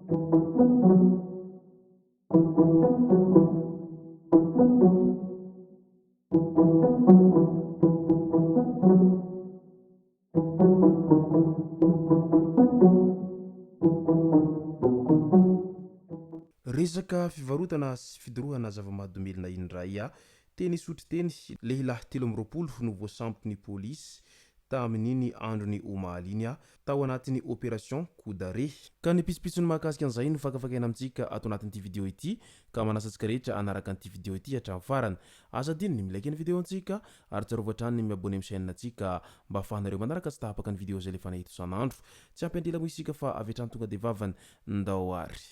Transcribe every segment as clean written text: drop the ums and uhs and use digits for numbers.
Resaka fivarotana sy fidorohana zava-mahadomelina indray teny sotry teny lehilahy 13 no voasampy ny polisy tamin'iny androny omahaliny tao anatin'ny opération Coudare. Ka ny pisipitsony mahakasika an'izay no fakafakaina amintsika ato anatin'ity vidéo ity ka manasantsika rehetra anaraka an'ity vidéo ity hatramin'ny farany. Asa diny ny milaiky ny vidéo antsika ary tsarova hatrany ny miabone amin'ny chaîne antsika mba ahafahanareo manaraka sy tahapaka ny vidéo zay lefa nahita isan'andro. Tsy ampy mo isika fa avy hatrany tonga de vavany ndao ary.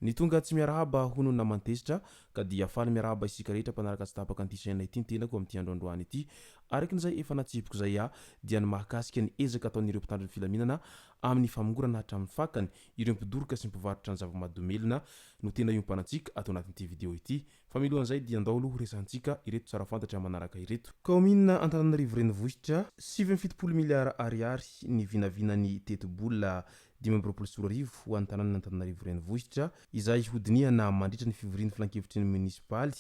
Ny tonga tsy miarahaba hono namantesitra ka dia faly miarahaba isika rehetra mpanaraka sy tahapaka an'ity chaîne ity tenako amin'ity androandroany ity. Arakin'izay efa natsipiko zay dia ny mahakasika ny ezaka ataon'ireo mpitandro ny filaminana amin'ny famongorana hatramin'ny fakany ireo mpidoroka sy mpivarotra ny zava-mahadomelina no tena iompanantsika ato anatin'ity vidéo ity. Fa milohan'izay dia andao aloha resantsika ireto tsara fantatra manaraka ireto. Kaomina Antananarivo renivohitra 7,70 miliara ariary ny vinavinany tetibola 524 ho an'ny tanàna Antananarivo renivohitra izay hodiniana mandritra ny fivorian'ny filan-kevitry ny munisipaly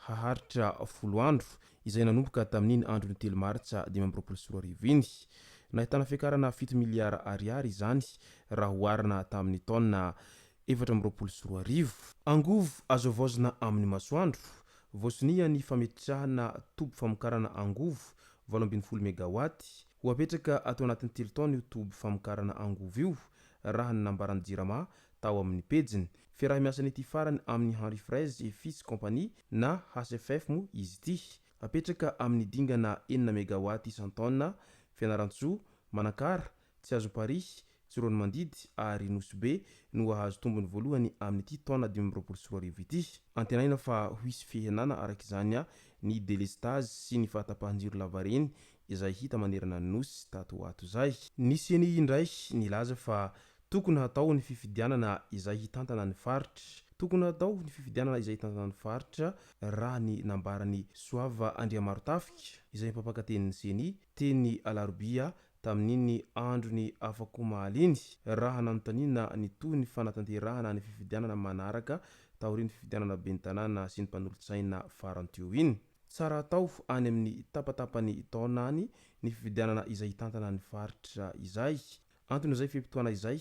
haharitra 10 andro izay nanomboka tamin'iny andro ny 3 maritsa 2024 iny. Nahitana fiakarana 7 miliara ariary izany raha hoarina tamin'ny taona 2024. Angovo azo vaozina amin'ny masoandro voasonia ny fametrahana tobo famokarana angovo 80 megawatt ho apetraka atao anatin'ny 3 taona io tobo famokarana angovo io raha ny nambarany jirama tao amin'ny pejiny. Fiaraha-miasan'ny ity farany amin'ny Henri Fraise et Fils Compagnie na HFF mo izy ity. Apetraka amin'ny dingana 9 megawatt isan-taona, Fianaratsoa, Manakara, Tsiazopari, Tsirony Mandidy ary Nosbe no ahazo tombony voalohany amin'ity taona 2024 ity. Antenaina fa ho hisy fihenana arak'izany ny délestage sy ny fahatapahan-jiro lavareny izay hita manerana ny nosy tato ato zay. Nisy eny indray nilaza fa tokony hatao ny fifidianana izay hitantana ny faritra. Tokony hatao ny fifidianana izay hitantana ny faritra raha ny nambarany Soava Andriamarotafika izay mpampakaten'ny seny teny Alarobia tamin'iny androny afaka omahaliny raha nanontaniana ny toy ny fanatanterahana ny fifidianana manaraka taoriny fifidianana ben'ny tanàna sy ny mpanolotsaina faranteo iny. Tsara atao any amin'ny tapatapany taona any ny fifidianana izay hitantana ny faritra izay. Antony izay fimpitoana izay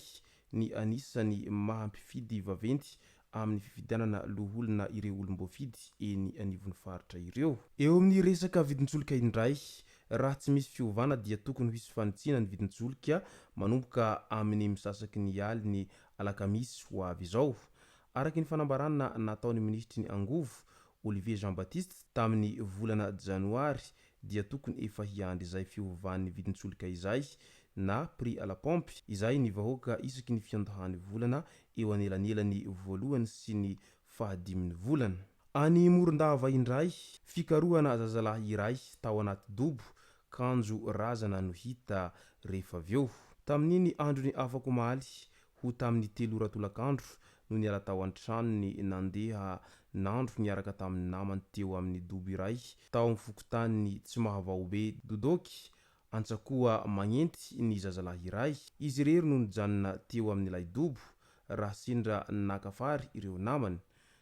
ny anisany mahampifidy vaventy amin'ny fifidianana loholona ireo olom-boafidy eny anivon'ny faritra ireo. Eo amin'ny resaka vidintsoloka indray raha tsy misy fiovana dia tokony hisy fanitsiana ny vidintsoloka manomboka amin'ny misasaky ny aliny alakamisy ho avy izao. Araky ny fanambarana nataon'ny ministry ny Angovo Olivier Jean-Baptiste tamin'ny volana janoary dia tokony efa hiandry izay fiovan'ny vidintsoloka izay na prix à la pompe izay ny vahoaka isaky ny fiandohan'ny volana eo anelanelany voalohany sy ny fahadiminy volana. Any Morondava indray fikarohana zazalahy iray tao anaty dobo kanjo razana no hita rehefa aveo. Tamin'iny androny afaka omaly ho tamin'ny 3 ratolakandro no niala tao an-tranony nandeha nandro niaraka tamin'ny namany teo amin'ny dobo iray tao amin'ny fokontany tsy mahavaobe Dodoky antsakoa magnenty ny zazalahy iray. Izy rery no nijanona teo amin'ilay dobo raha sendra nakafary ireo namany.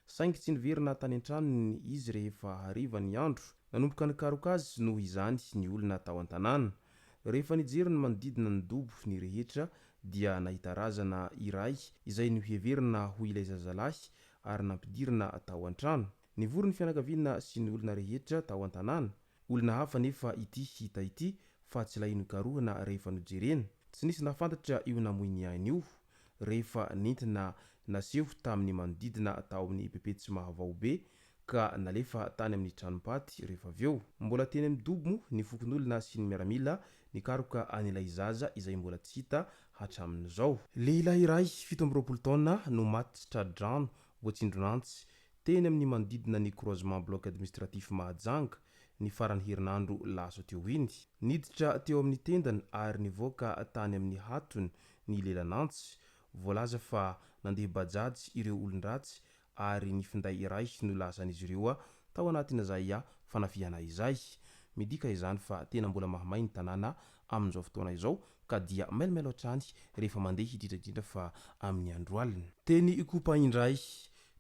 Saingy tsy niverina tany an-tranony izy rehefa hariva ny andro. Nanomboka nikarokazy noho izany ny olona tao an-tanàna. Rehefa nijery ny manodidina ny dobo ny rehetra dia nahita razana iray izay niheverina ho ilay zazalahy ary nampidirina tao an-trano. Nivory ny fianakaviana sy ny olona rehetra tao an-tanàna. Olona hafa nefa ity hita ity fa tsy ilay nikarohana rehefa nojerena. Tsy nisy nafantatra io namoiny ainy io rehefa nentina naseho tamin'ny manodidina tao amin'ny bebe tsy mahavaobe ka nalefa tany amin'ny tranompaty rehefa aveo. Mbola teny amin'ny dobo mo ny fokon'olona sy ny miaramila nikaroka an'ilay zaza izay mbola tsy hita hatramin'izao. Lehilahy iray 17 taona no maty tsy tradrano Voatsindronantsy teny amin'ny manodidina ny croisement bloc administratif Mahajanga ny farany herinandro laso teo iny. Niditra teo amin'ny tendany ary nivoaka tany amin'ny hatony ny lelanantsy. Voalaza fa nandeha bajaj ireo olon-dratsy ary ny finday iray no lasan'izy ireo tao anatin'izay fanafiana izay. Midika izany fa tena mbola mahamay ny tanàna amin'izao fotoana izao ka dia mailomailo hatrany rehefa mandeha indrindraindrindra fa amin'ny andro alina. Teny ikopa indray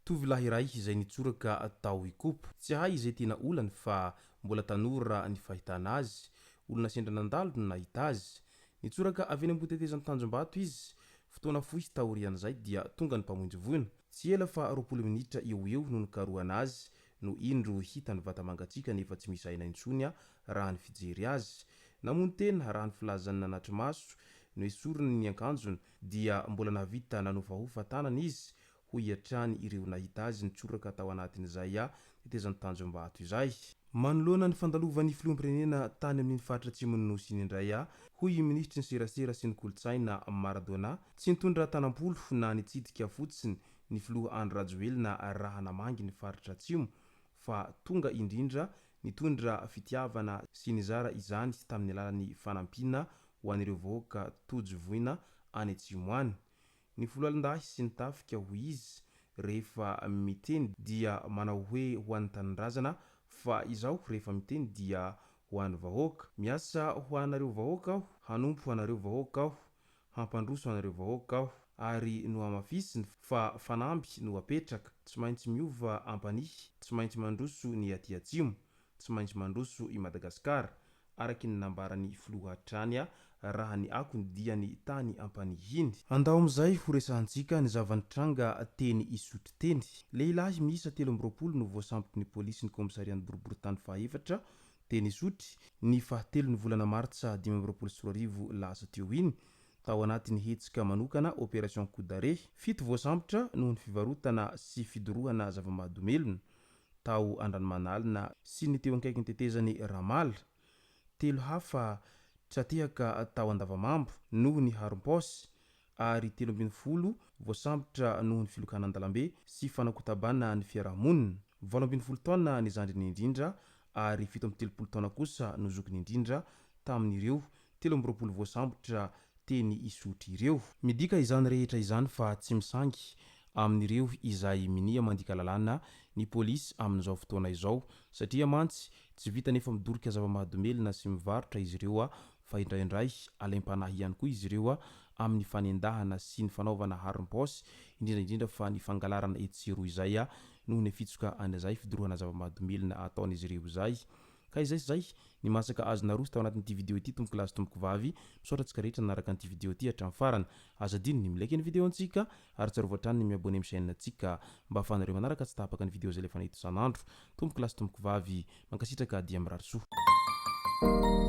tovolahy iray izay nitsoraka tao ikopa. Tsy hay izay tena olany fa mbola tanora ny fahitana azy. Olona sendra nandalo no nahita azy. Nitsoraka avy eny ambotetezan'ny Tanjombato izy. Fotoana fohy taorian'izay dia tonga ny mpamonjy voina. Tsy ela fa 20 minitra eo no nikarohana azy no indro hita ny vata mangatsiaka nefa tsy misy aina intsony raha ny fijery azy. Namono tena raha ny filazany nanatry maso no esoriny ny akanjony dia mbola nahavita nanofahofa tanana izy ho iatrany ireo nahita azy nitsoraka tao anatin'izay tetezan'ny Tanjombato izay. Manoloana ny fandalovan'ny filoham-pirenena tany amin'ny faritra atsimon'ny nosy indray hoy ministry ny serasera sy ny kolotsaina Maradona tsy nitondra tanam-polo na nitsidika fotsiny ny filoha Andry Rajoelina raha namangy ny faritra atsimo fa tonga indrindra nitondra fitiavana sy nizara izany tamin'ny alalan'ny fanampiana ho an'ireo vahoaka tojo voina any atsimo any. Ny foloalindahy sy ny tafika ho izy rehefa miteny dia manao hoe ho an'ny tanindrazana fa izaho rehefa miteny dia ho an'ny vahoaka. Miasa ho anareo vahoaka aho, hanompo anareo vahoaka aho, hampandroso anareo vahoaka aho ary no amafisiny fa fanamby no apetraka. Tsy maintsy miova ampanihy, tsy maintsy mandroso ny aty atsimo, tsy maintsy mandroso i Madagasikara araky ny nambaran'ny filoha hatrany raha ny akony dia ny tany ampanihiny. Andao amin'izay ho resahantsika ny zavanitranga teny isotry teny. Lehilahy miisa 13 no voasambotra ny polisy ny komisarian'ny boriboritany fahaefatra teny isotry ny fahatelo ny volana martsa 2024 lasa teo iny tao anatin'ny hetsika manokana opération coup d'arrêt. 7 voasambotra noho ny fivarotana sy fidorohana zava-mahadomelona tao Andranomanalina sy ny teo ankaiky ny tetezany Ramala. 3 hafa tratehaka tao Andavamambo noho ny harom-paosy ary 13 voasambotra noho ny filokana an-dalambe sy fanakotabana ny fiarahamonina. 18 taona ny zandriny indrindra ary 17 taona kosa no zokiny indrindra tamin'ireo 13 voasambotra teny isotry ireo. Midika izany rehetra izany fa tsy misangy amin'ireo izay minia mandika lalàna ny polisy amin'izao fotoana izao satria mantsy tsy vita nefa midorika zava-mahadomelona sy mivarotra izy ireo fa indraindray alaim-panahy ihany koa izy ireo amin'ny fanendahana sy ny fanaovana harom-paosy indrindraindrindra fa ny fangalarana etsero izay noho ny fitsoka an'izay fidorohana zava-mahadomelona ataon'izy ireo izay. Ka izay ny masaka azona roso tao anatin'ity video ity tomboko lazy tomboko vavy misaotra antsika rehetra nanaraka an'ity video ity hatramin'ny farany. Aza dino ny milaiky ny video antsika ary tsarovatra hatrany ny miabone amin'ny chaîne antsika mba ahafahanareo manaraka tsy tapaka ny video zay lefa nahita isan'andro. Tomboko lazy tomboko vavy mankasitraka dia mirary soa.